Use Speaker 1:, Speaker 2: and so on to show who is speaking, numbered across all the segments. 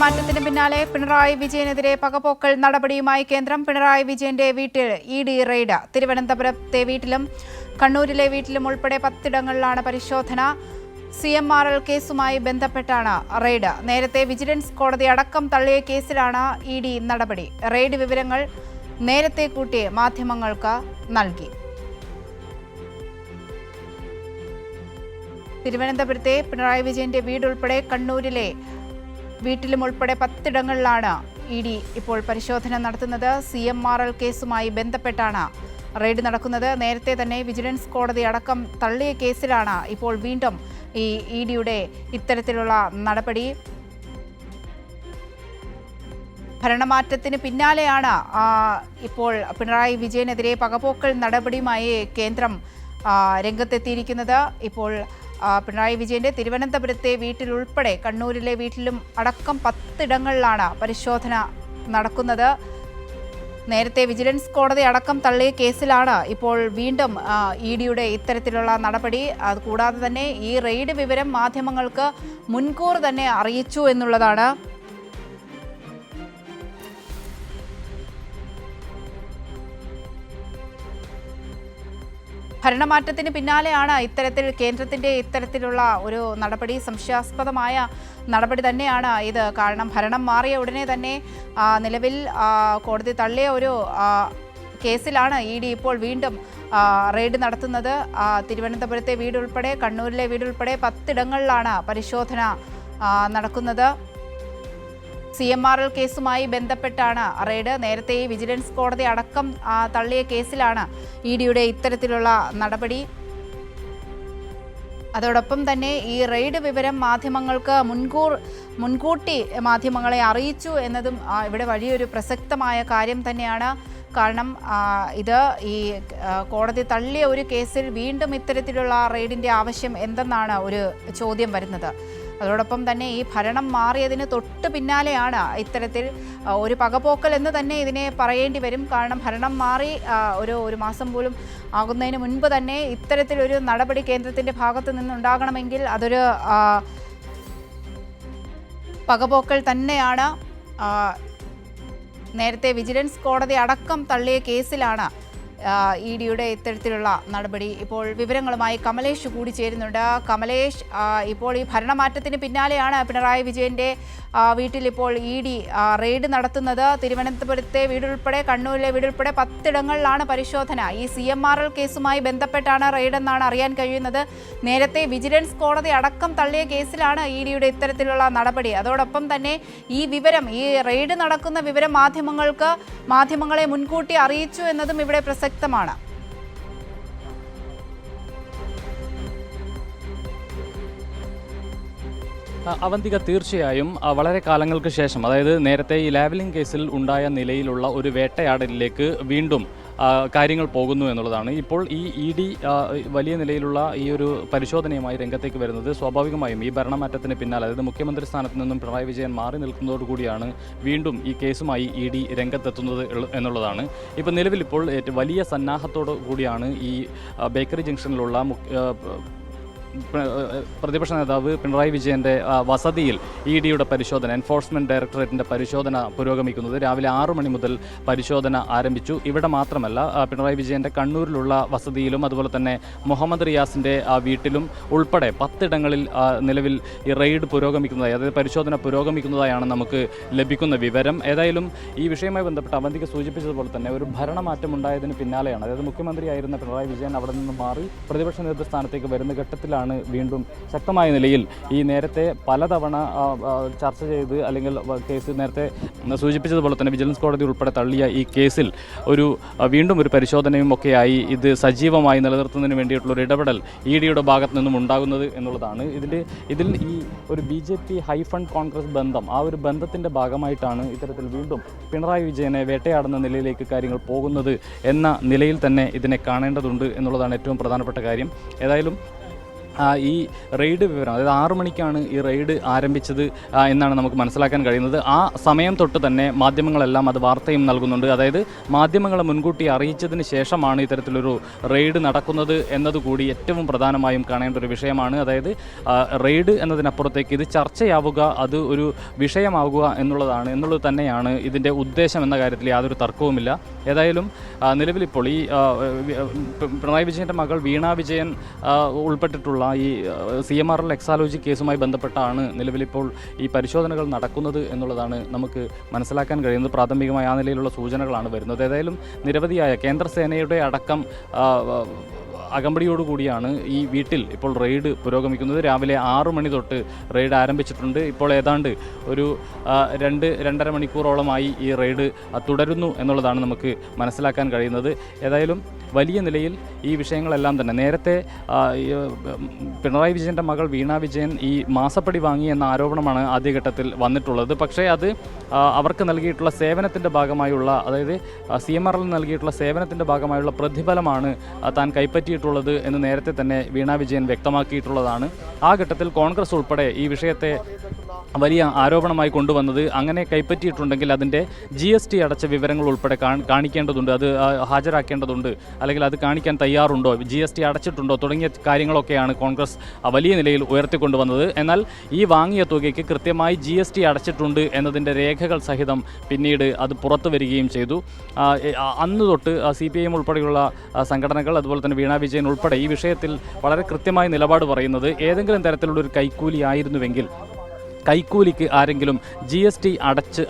Speaker 1: ഭരണമാറ്റത്തിന് പിന്നാലെ പിണറായി വിജയനെതിരെ പകപോക്കൽ നടപടിയുമായി കേന്ദ്രം. പിണറായി വിജയന്റെ വീട്ടിൽ ഇഡി റെയ്ഡ്. തിരുവനന്തപുരത്തെ വീട്ടിലും കണ്ണൂരിലെ വീട്ടിലും ഉൾപ്പെടെ 10 ഇടങ്ങളിലാണ് പരിശോധന. CMRL കേസുമായി ബന്ധപ്പെട്ടാണ് റെയ്ഡ്. നേരത്തെ വിജിലൻസ് കോടതി അടക്കം തള്ളിയ കേസിലാണ് ഇഡി നടപടി. റെയ്ഡ് വിവരങ്ങൾ നേരത്തെ കൂട്ടി മാധ്യമങ്ങൾക്ക് നൽകി. തിരുവനന്തപുരത്തെ പിണറായി വിജയന്റെ വീടുൾപ്പെടെ കണ്ണൂരിലെ വീട്ടിലും ഉൾപ്പെടെ 10 ഇടങ്ങളിലാണ് ഇഡി ഇപ്പോൾ പരിശോധന നടത്തുന്നത്. CMRL കേസുമായി ബന്ധപ്പെട്ടാണ് റെയ്ഡ് നടക്കുന്നത്. നേരത്തെ തന്നെ വിജിലൻസ് കോടതി അടക്കം തള്ളിയ കേസിലാണ് ഇപ്പോൾ വീണ്ടും ഈ ഇഡിയുടെ ഇത്തരത്തിലുള്ള നടപടി. ഭരണമാറ്റത്തിന് പിന്നാലെയാണ് ഇപ്പോൾ പിണറായി വിജയനെതിരെ പകപോക്കൽ നടപടിയുമായി കേന്ദ്രം രംഗത്തെത്തിയിരിക്കുന്നത്. ഇപ്പോൾ പിണറായി വിജയന്റെ തിരുവനന്തപുരത്തെ വീട്ടിലുൾപ്പെടെ കണ്ണൂരിലെ വീട്ടിലും അടക്കം 10 ഇടങ്ങളിലാണ് പരിശോധന നടക്കുന്നത്. നേരത്തെ വിജിലൻസ് കോടതി അടക്കം തള്ളിയ കേസിലാണ് ഇപ്പോൾ വീണ്ടും ഇഡിയുടെ ഇത്തരത്തിലുള്ള നടപടി. അതുകൂടാതെ തന്നെ ഈ റെയ്ഡ് വിവരം മാധ്യമങ്ങൾക്ക് മുൻകൂർ തന്നെ അറിയിച്ചു എന്നുള്ളതാണ്. ഭരണമാറ്റത്തിന് പിന്നാലെയാണ് കേന്ദ്രത്തിൻ്റെ ഇത്തരത്തിലുള്ള ഒരു നടപടി. സംശയാസ്പദമായ നടപടി തന്നെയാണ് ഇത്. കാരണം ഭരണം മാറിയ ഉടനെ തന്നെ നിലവിൽ കോടതി തള്ളിയ ഒരു കേസിലാണ് ഇഡി ഇപ്പോൾ വീണ്ടും റെയ്ഡ് നടത്തുന്നത്. തിരുവനന്തപുരത്തെ വീടുൾപ്പെടെ കണ്ണൂരിലെ വീടുൾപ്പെടെ 10 ഇടങ്ങളിലാണ് പരിശോധന നടക്കുന്നത്. CMRL കേസുമായി ബന്ധപ്പെട്ടാണ് റെയ്ഡ്. നേരത്തെ ഈ വിജിലൻസ് കോടതി അടക്കം തള്ളിയ കേസിലാണ് ഇഡിയുടെ ഇത്തരത്തിലുള്ള നടപടി. അതോടൊപ്പം തന്നെ ഈ റെയ്ഡ് വിവരം മാധ്യമങ്ങൾക്ക് മുൻകൂട്ടി മാധ്യമങ്ങളെ അറിയിച്ചു എന്നതും ഇവിടെ വലിയൊരു പ്രസക്തമായ കാര്യം തന്നെയാണ്. കാരണം ഇത് ഈ കോടതി തള്ളിയ ഒരു കേസിൽ വീണ്ടും ഇത്തരത്തിലുള്ള റെയ്ഡിൻ്റെ ആവശ്യം എന്തെന്നാണ് ഒരു ചോദ്യം വരുന്നത്. അതോടൊപ്പം തന്നെ ഈ ഭരണം മാറിയതിന് തൊട്ട് പിന്നാലെയാണ് ഇത്തരത്തിൽ ഒരു പകപോക്കൽ എന്ന് തന്നെ ഇതിനെ പറയേണ്ടി വരും. കാരണം ഭരണം മാറി ഒരു മാസം പോലും ആകുന്നതിന് മുൻപ് തന്നെ ഇത്തരത്തിലൊരു നടപടി കേന്ദ്രത്തിൻ്റെ ഭാഗത്തു നിന്നുണ്ടാകണമെങ്കിൽ അതൊരു പകപോക്കൽ തന്നെയാണ്. നേരത്തെ വിജിലൻസ് കോടതി അടക്കം തള്ളിയ കേസിലാണ് ഇഡിയുടെ ഇത്തരത്തിലുള്ള നടപടി. ഇപ്പോൾ വിവരങ്ങളുമായി കമലേഷ് കൂടി ചേരുന്നുണ്ട്. കമലേഷ്, ഇപ്പോൾ ഈ ഭരണമാറ്റത്തിന് പിന്നാലെയാണ് പിണറായി വിജയന്റെ വീട്ടിൽ ഇപ്പോൾ ഇഡി റെയ്ഡ് നടത്തുന്നത്. തിരുവനന്തപുരത്തെ വീടുൾപ്പെടെ കണ്ണൂരിലെ വീടുൾപ്പെടെ 10 ഇടങ്ങളിലാണ് പരിശോധന. ഈ CMRL കേസുമായി ബന്ധപ്പെട്ടാണ് റെയ്ഡ് എന്നാണ് അറിയാൻ കഴിയുന്നത്. നേരത്തെ വിജിലൻസ് കോടതി അടക്കം തള്ളിയ കേസിലാണ് ഇഡിയുടെ ഇത്തരത്തിലുള്ള നടപടി. അതോടൊപ്പം തന്നെ ഈ റെയ്ഡ് നടക്കുന്ന വിവരം മാധ്യമങ്ങളെ മുൻകൂട്ടി അറിയിച്ചു എന്നതും ഇവിടെ പ്രസക്തമാണ്.
Speaker 2: അവന്തിക, തീർച്ചയായും വളരെ കാലങ്ങൾക്ക് ശേഷം, അതായത് നേരത്തെ ഈ ലാവലിംഗ് കേസിൽ ഉണ്ടായ നിലയിലുള്ള ഒരു വേട്ടയാടലിലേക്ക് വീണ്ടും കാര്യങ്ങൾ പോകുന്നു എന്നുള്ളതാണ്. ഇപ്പോൾ ഈ ഇഡി വലിയ നിലയിലുള്ള ഈ ഒരു പരിശോധനയുമായി രംഗത്തേക്ക് വരുന്നത് സ്വാഭാവികമായും ഈ ഭരണമാറ്റത്തിന് പിന്നാലെ, അതായത് മുഖ്യമന്ത്രി സ്ഥാനത്ത് നിന്നും പിണറായി വിജയൻ മാറി നിൽക്കുന്നതോടുകൂടിയാണ് വീണ്ടും ഈ കേസുമായി ഇഡി രംഗത്തെത്തുന്നത് എന്നുള്ളതാണ്. ഇപ്പോൾ നിലവിൽ വലിയ സന്നാഹത്തോടു കൂടിയാണ് ഈ ബേക്കറി ജംഗ്ഷനിലുള്ള പ്രതിപക്ഷ നേതാവ് പിണറായി വിജയൻ്റെ വസതിയിൽ ഇഡിയുടെ പരിശോധന, എൻഫോഴ്സ്മെൻറ്റ് ഡയറക്ടറേറ്റിൻ്റെ പരിശോധന പുരോഗമിക്കുന്നത്. രാവിലെ 6 മണി മുതൽ പരിശോധന ആരംഭിച്ചു. ഇവിടെ മാത്രമല്ല, പിണറായി വിജയൻ്റെ കണ്ണൂരിലുള്ള വസതിയിലും അതുപോലെ തന്നെ മുഹമ്മദ് റിയാസിൻ്റെ വീട്ടിലും ഉൾപ്പെടെ 10 ഇടങ്ങളിൽ നിലവിൽ ഈ റെയ്ഡ് പുരോഗമിക്കുന്നതായി, അതായത് പരിശോധന പുരോഗമിക്കുന്നതായാണ് നമുക്ക് ലഭിക്കുന്ന വിവരം. ഏതായാലും ഈ വിഷയവുമായി ബന്ധപ്പെട്ട് അവന്തിക്ക് സൂചിപ്പിച്ചതുപോലെ തന്നെ ഒരു ഭരണമാറ്റം ഉണ്ടായതിന് പിന്നാലെയാണ്, അതായത് മുഖ്യമന്ത്രിയായിരുന്ന പിണറായി വിജയൻ അവിടെ നിന്ന് മാറി പ്രതിപക്ഷ നേതൃസ്ഥാനത്തേക്ക് വരുന്ന ഘട്ടത്തിലാണ് വീണ്ടും ശക്തമായ നിലയിൽ ഈ നേരത്തെ പലതവണ ചർച്ച ചെയ്ത് അല്ലെങ്കിൽ കേസ് നേരത്തെ സൂചിപ്പിച്ചതുപോലെ തന്നെ വിജിലൻസ് കോടതി ഉൾപ്പെടെ തള്ളിയ ഈ കേസിൽ വീണ്ടും ഒരു പരിശോധനയും ഒക്കെയായി ഇത് സജീവമായി നിലനിർത്തുന്നതിന് വേണ്ടിയിട്ടുള്ളൊരു ഇടപെടൽ ഇഡിയുടെ ഭാഗത്തു നിന്നും ഉണ്ടാകുന്നത് എന്നുള്ളതാണ്. ഇതിൽ ഈ ഒരു BJP ഹൈഫണ്ട് കോൺഗ്രസ് ബന്ധം, ആ ഒരു ബന്ധത്തിൻ്റെ ഭാഗമായിട്ടാണ് ഇത്തരത്തിൽ വീണ്ടും പിണറായി വിജയനെ വേട്ടയാടുന്ന നിലയിലേക്ക് കാര്യങ്ങൾ പോകുന്നത് എന്ന നിലയിൽ തന്നെ ഇതിനെ കാണേണ്ടതുണ്ട് എന്നുള്ളതാണ് ഏറ്റവും പ്രധാനപ്പെട്ട കാര്യം. ഏതായാലും ഈ റെയ്ഡ് വിവരം, അതായത് 6 മണിക്കാണ് ഈ റെയ്ഡ് ആരംഭിച്ചത് എന്നാണ് നമുക്ക് മനസ്സിലാക്കാൻ കഴിയുന്നത്. ആ സമയം തൊട്ട് തന്നെ മാധ്യമങ്ങളെല്ലാം അത് വാർത്തയും നൽകുന്നുണ്ട്. അതായത് മാധ്യമങ്ങളെ മുൻകൂട്ടി അറിയിച്ചതിന് ശേഷമാണ് ഇത്തരത്തിലൊരു റെയ്ഡ് നടക്കുന്നത് എന്നതുകൂടി ഏറ്റവും പ്രധാനമായും കാണേണ്ട ഒരു വിഷയമാണ്. അതായത് റെയ്ഡ് എന്നതിനപ്പുറത്തേക്ക് ഇത് ചർച്ചയാവുക, അത് ഒരു വിഷയമാവുക എന്നുള്ളത് തന്നെയാണ് ഇതിൻ്റെ ഉദ്ദേശം എന്ന കാര്യത്തിൽ യാതൊരു തർക്കവുമില്ല. ഏതായാലും നിലവിലിപ്പോൾ ഈ പിണറായി വിജയൻ്റെ മകൾ വീണ വിജയൻ ഉൾപ്പെട്ടിട്ടുള്ള ഈ CMRL എക്സാലോജി കേസുമായി ബന്ധപ്പെട്ടാണ് നിലവിലിപ്പോൾ ഈ പരിശോധനകൾ നടക്കുന്നത് എന്നുള്ളതാണ് നമുക്ക് മനസ്സിലാക്കാൻ കഴിയുന്നത്. പ്രാഥമികമായ ആ നിലയിലുള്ള സൂചനകളാണ് വരുന്നത്. ഏതായാലും നിരവധിയായ കേന്ദ്രസേനയുടെ അടക്കം അകമ്പടിയോടുകൂടിയാണ് ഈ വീട്ടിൽ ഇപ്പോൾ റെയ്ഡ് പുരോഗമിക്കുന്നത്. രാവിലെ 6 മണി തൊട്ട് റെയ്ഡ് ആരംഭിച്ചിട്ടുണ്ട്. ഇപ്പോൾ ഏതാണ്ട് ഒരു 2-2.5 മണിക്കൂറോളമായി ഈ റെയ്ഡ് തുടരുന്നു എന്നുള്ളതാണ് നമുക്ക് മനസ്സിലാക്കാൻ കഴിയുന്നത്. ഏതായാലും വലിയ നിലയിൽ ഈ വിഷയങ്ങളെല്ലാം തന്നെ നേരത്തെ പിണറായി വിജയൻ്റെ മകൾ വീണ വിജയൻ ഈ മാസപ്പടി വാങ്ങി എന്ന ആരോപണമാണ് ആദ്യഘട്ടത്തിൽ വന്നിട്ടുള്ളത്. പക്ഷേ അത് അവർക്ക് നൽകിയിട്ടുള്ള സേവനത്തിൻ്റെ ഭാഗമായുള്ള, അതായത് CMRL നൽകിയിട്ടുള്ള സേവനത്തിൻ്റെ ഭാഗമായുള്ള പ്രതിഫലമാണ് താൻ കൈപ്പറ്റിയിട്ടുള്ളത് എന്ന് നേരത്തെ തന്നെ വീണ വിജയൻ വ്യക്തമാക്കിയിട്ടുള്ളതാണ്. ആ ഘട്ടത്തിൽ കോൺഗ്രസ് ഉൾപ്പെടെ ഈ വിഷയത്തെ വലിയ ആരോപണമായി കൊണ്ടുവന്നത്, അങ്ങനെ കൈപ്പറ്റിയിട്ടുണ്ടെങ്കിൽ അതിൻ്റെ GST അടച്ച വിവരങ്ങൾ ഉൾപ്പെടെ കാണിക്കേണ്ടതുണ്ട്, അത് ഹാജരാക്കേണ്ടതുണ്ട്, അല്ലെങ്കിൽ അത് കാണിക്കാൻ തയ്യാറുണ്ടോ, GST അടച്ചിട്ടുണ്ടോ തുടങ്ങിയ കാര്യങ്ങളൊക്കെയാണ് കോൺഗ്രസ് വലിയ നിലയിൽ ഉയർത്തിക്കൊണ്ടുവന്നത്. എന്നാൽ ഈ വാങ്ങിയ തുകയ്ക്ക് കൃത്യമായി GST അടച്ചിട്ടുണ്ട് എന്നതിൻ്റെ രേഖകൾ സഹിതം പിന്നീട് അത് പുറത്തു വരികയും ചെയ്തു. അന്ന് തൊട്ട് CPIM ഉൾപ്പെടെയുള്ള സംഘടനകൾ, അതുപോലെ തന്നെ വീണ വിജയൻ ഉൾപ്പെടെ ഈ വിഷയത്തിൽ വളരെ കൃത്യമായ നിലപാട് പറയുന്നത്, ഏതെങ്കിലും തരത്തിലുള്ളൊരു കൈക്കൂലി ആയിരുന്നുവെങ്കിൽ കൈക്കൂലിക്ക് ആരെങ്കിലും GST അടച്ച്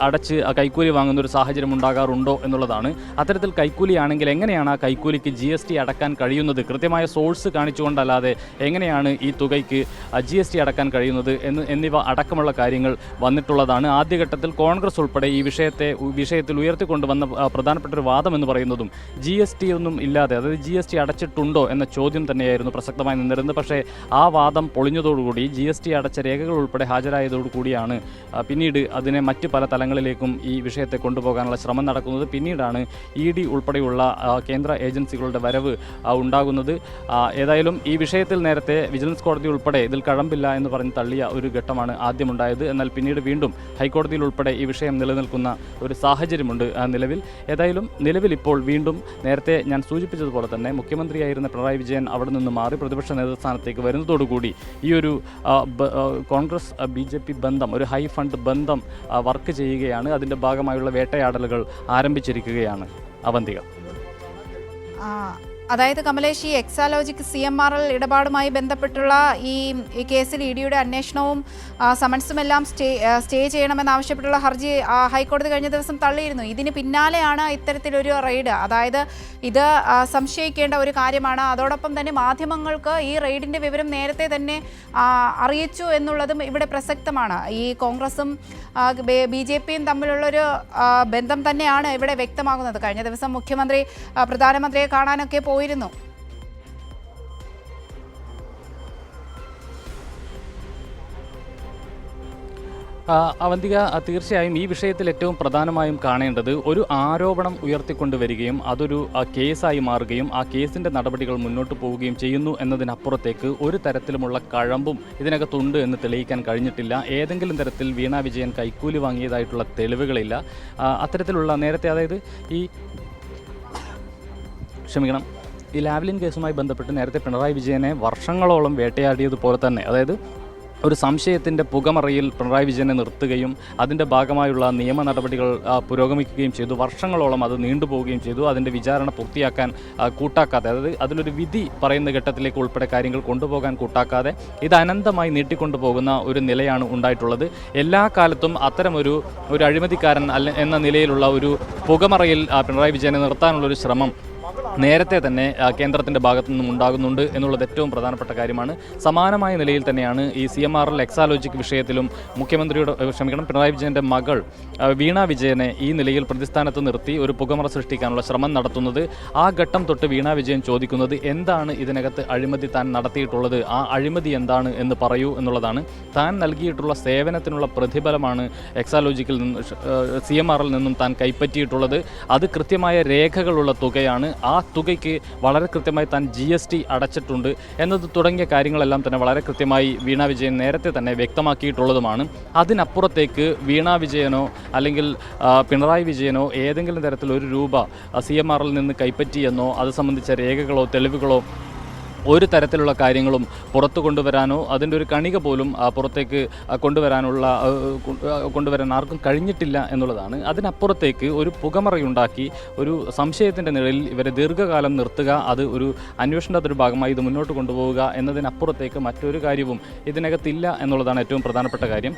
Speaker 2: കൈക്കൂലി വാങ്ങുന്നൊരു സാഹചര്യം ഉണ്ടാകാറുണ്ടോ എന്നുള്ളതാണ്. അത്തരത്തിൽ കൈക്കൂലിയാണെങ്കിൽ എങ്ങനെയാണ് ആ കൈക്കൂലിക്ക് GST അടക്കാൻ കഴിയുന്നത്? കൃത്യമായ സോഴ്സ് കാണിച്ചുകൊണ്ടല്ലാതെ എങ്ങനെയാണ് ഈ തുകയ്ക്ക് GST അടക്കാൻ കഴിയുന്നത് എന്നിവ അടക്കമുള്ള കാര്യങ്ങൾ വന്നിട്ടുള്ളതാണ്. ആദ്യഘട്ടത്തിൽ കോൺഗ്രസ് ഉൾപ്പെടെ ഈ വിഷയത്തിൽ ഉയർത്തിക്കൊണ്ടുവന്ന പ്രധാനപ്പെട്ട ഒരു വാദം എന്ന് പറയുന്നതും GST ഒന്നും ഇല്ലാതെ, അതായത് GST അടച്ചിട്ടുണ്ടോ എന്ന ചോദ്യം തന്നെയായിരുന്നു പ്രസക്തമായി നിന്നിരുന്നത്. പക്ഷേ ആ വാദം പൊളിഞ്ഞതോടുകൂടി GST അടച്ച രേഖകൾ ഉൾപ്പെടെ ഹാജരായതോടുകൂടിയാണ് പിന്നീട് അതിനെ മറ്റ് പല തലങ്ങളിലേക്കും ഈ വിഷയത്തെ കൊണ്ടുപോകാനുള്ള ശ്രമം നടക്കുന്നത്. പിന്നീടാണ് ED ഉൾപ്പെടെയുള്ള കേന്ദ്ര ഏജൻസികളുടെ വരവ് ഉണ്ടാകുന്നത്. ഏതായാലും ഈ വിഷയത്തിൽ നേരത്തെ വിജിലൻസ് കോടതി ഉൾപ്പെടെ ഇതിൽ കഴമ്പില്ല എന്ന് പറഞ്ഞ് തള്ളിയ ഒരു ഘട്ടമാണ് ആദ്യമുണ്ടായത്. എന്നാൽ പിന്നീട് വീണ്ടും ഹൈക്കോടതിയിൽ ഉൾപ്പെടെ ഈ വിഷയം നിലനിൽക്കുന്ന ഒരു സാഹചര്യമുണ്ട് നിലവിൽ. ഏതായാലും ഇപ്പോൾ വീണ്ടും നേരത്തെ ഞാൻ സൂചിപ്പിച്ചതുപോലെ തന്നെ മുഖ്യമന്ത്രിയായിരുന്ന പിണറായി വിജയൻ അവിടെ നിന്ന് മാറി പ്രതിപക്ഷ നേതൃസ്ഥാനത്തേക്ക് വരുന്നതോടുകൂടി ഈ ഒരു കോൺഗ്രസ് BJP ബന്ധം, ഒരു ഹൈ ഫണ്ട് ബന്ധം വർക്ക് ചെയ്യുകയാണ്. അതിൻ്റെ ഭാഗമായുള്ള വേട്ടയാടലുകൾ ആരംഭിച്ചിരിക്കുകയാണ്. അവന്തിക.
Speaker 1: അതായത് കമലേഷ്, ഈ എക്സാലോജിക് CMRL ഇടപാടുമായി ബന്ധപ്പെട്ടുള്ള ഈ കേസിൽ EDയുടെ അന്വേഷണവും സമൻസുമെല്ലാം സ്റ്റേ ചെയ്യണമെന്നാവശ്യപ്പെട്ടുള്ള ഹർജി ഹൈക്കോടതി കഴിഞ്ഞ ദിവസം തള്ളിയിരുന്നു. ഇതിന് പിന്നാലെയാണ് ഇത്തരത്തിലൊരു റെയ്ഡ്. അതായത് ഇത് സംശയിക്കേണ്ട ഒരു കാര്യമാണ്. അതോടൊപ്പം തന്നെ മാധ്യമങ്ങൾക്ക് ഈ റെയ്ഡിൻ്റെ വിവരം നേരത്തെ തന്നെ അറിയിച്ചു എന്നുള്ളതും ഇവിടെ പ്രസക്തമാണ്. ഈ കോൺഗ്രസും BJPയും തമ്മിലുള്ളൊരു ബന്ധം തന്നെയാണ് ഇവിടെ വ്യക്തമാകുന്നത്. കഴിഞ്ഞ ദിവസം മുഖ്യമന്ത്രി പ്രധാനമന്ത്രിയെ കാണാനൊക്കെ പോയിരുന്നു.
Speaker 2: അവന്തിക, തീർച്ചയായും ഈ വിഷയത്തിൽ ഏറ്റവും പ്രധാനമായും കാണേണ്ടത്, ഒരു ആരോപണം ഉയർത്തിക്കൊണ്ടുവരികയും അതൊരു കേസായി മാറുകയും ആ കേസിൻ്റെ നടപടികൾ മുന്നോട്ട് പോവുകയും ചെയ്യുന്നു എന്നതിനപ്പുറത്തേക്ക് ഒരു തരത്തിലുമുള്ള കഴമ്പും ഇതിനകത്തുണ്ട് എന്ന് തെളിയിക്കാൻ കഴിഞ്ഞിട്ടില്ല. ഏതെങ്കിലും തരത്തിൽ വീണ വിജയൻ കൈക്കൂലി വാങ്ങിയതായിട്ടുള്ള തെളിവുകളില്ല. അത്തരത്തിലുള്ള നേരത്തെ, അതായത് ഈ ലാവ്ലിൻ കേസുമായി ബന്ധപ്പെട്ട് നേരത്തെ പിണറായി വിജയനെ വർഷങ്ങളോളം വേട്ടയാടിയതുപോലെ തന്നെ, അതായത് ഒരു സംശയത്തിൻ്റെ പുകമറയിൽ പിണറായി വിജയനെ നിർത്തുകയും അതിൻ്റെ ഭാഗമായുള്ള നിയമ നടപടികൾ പുരോഗമിക്കുകയും ചെയ്തു. വർഷങ്ങളോളം അത് നീണ്ടുപോവുകയും ചെയ്തു. അതിൻ്റെ വിചാരണ പൂർത്തിയാക്കാൻ കൂട്ടാക്കാതെ, അതായത് അതിലൊരു വിധി പറയുന്ന ഘട്ടത്തിലേക്ക് ഉൾപ്പെടെ കാര്യങ്ങൾ കൊണ്ടുപോകാൻ കൂട്ടാക്കാതെ ഇത് അനന്തമായി നീട്ടിക്കൊണ്ടുപോകുന്ന ഒരു നിലയാണ് ഉണ്ടായിട്ടുള്ളത്. എല്ലാ കാലത്തും അത്തരമൊരു അഴിമതിക്കാരൻ എന്ന നിലയിലുള്ള ഒരു പുകമറയിൽ പിണറായി വിജയനെ നിർത്താനുള്ളൊരു ശ്രമം നേരത്തെ തന്നെ കേന്ദ്രത്തിൻ്റെ ഭാഗത്തു നിന്നും ഉണ്ടാകുന്നുണ്ട് എന്നുള്ളത് ഏറ്റവും പ്രധാനപ്പെട്ട കാര്യമാണ്. സമാനമായ നിലയിൽ തന്നെയാണ് ഈ CMRL എക്സാലോജിക് വിഷയത്തിലും പിണറായി വിജയൻ്റെ മകൾ വീണ വിജയനെ ഈ നിലയിൽ പ്രതിസ്ഥാനത്ത് നിർത്തി ഒരു പുകമറ സൃഷ്ടിക്കാനുള്ള ശ്രമം നടത്തുന്നത്. ആ ഘട്ടം തൊട്ട് വീണ വിജയൻ ചോദിക്കുന്നത്, എന്താണ് ഇതിനകത്ത് അഴിമതി താൻ നടത്തിയിട്ടുള്ളത്, ആ അഴിമതി എന്താണ് എന്ന് പറയൂ എന്നുള്ളതാണ്. താൻ നൽകിയിട്ടുള്ള സേവനത്തിനുള്ള പ്രതിഫലമാണ് എക്സാലോജിക്കിൽ നിന്ന് CMRL നിന്നും താൻ കൈപ്പറ്റിയിട്ടുള്ളത്. അത് കൃത്യമായ രേഖകളുള്ള തുകയാണ്. ആ തുകയ്ക്ക് വളരെ കൃത്യമായി താൻ GST അടച്ചിട്ടുണ്ട് എന്നത് തുടങ്ങിയ കാര്യങ്ങളെല്ലാം തന്നെ വളരെ കൃത്യമായി വീണ വിജയൻ നേരത്തെ തന്നെ വ്യക്തമാക്കിയിട്ടുള്ളതുമാണ്. അതിനപ്പുറത്തേക്ക് വീണ വിജയനോ അല്ലെങ്കിൽ പിണറായി വിജയനോ ഏതെങ്കിലും തരത്തിൽ ഒരു രൂപ CMRൽ നിന്ന് കൈപ്പറ്റിയെന്നോ അത് സംബന്ധിച്ച രേഖകളോ തെളിവുകളോ ഒരു തരത്തിലുള്ള കാര്യങ്ങളും പുറത്തു കൊണ്ടുവരാനോ അതിൻ്റെ ഒരു കണിക പോലും പുറത്തേക്ക് കൊണ്ടുവരാൻ ആർക്കും കഴിഞ്ഞിട്ടില്ല എന്നുള്ളതാണ്. അതിനപ്പുറത്തേക്ക് ഒരു പുകമറയുണ്ടാക്കി ഒരു സംശയത്തിൻ്റെ നിഴലിൽ ഇവരെ ദീർഘകാലം നിർത്തുക, അത് ഒരു അന്വേഷണത്തിൻ്റെ ഒരു ഭാഗമായി ഇത് മുന്നോട്ട് കൊണ്ടുപോവുക എന്നതിനപ്പുറത്തേക്ക് മറ്റൊരു കാര്യവും ഇതിനകത്തില്ല എന്നുള്ളതാണ് ഏറ്റവും പ്രധാനപ്പെട്ട കാര്യം.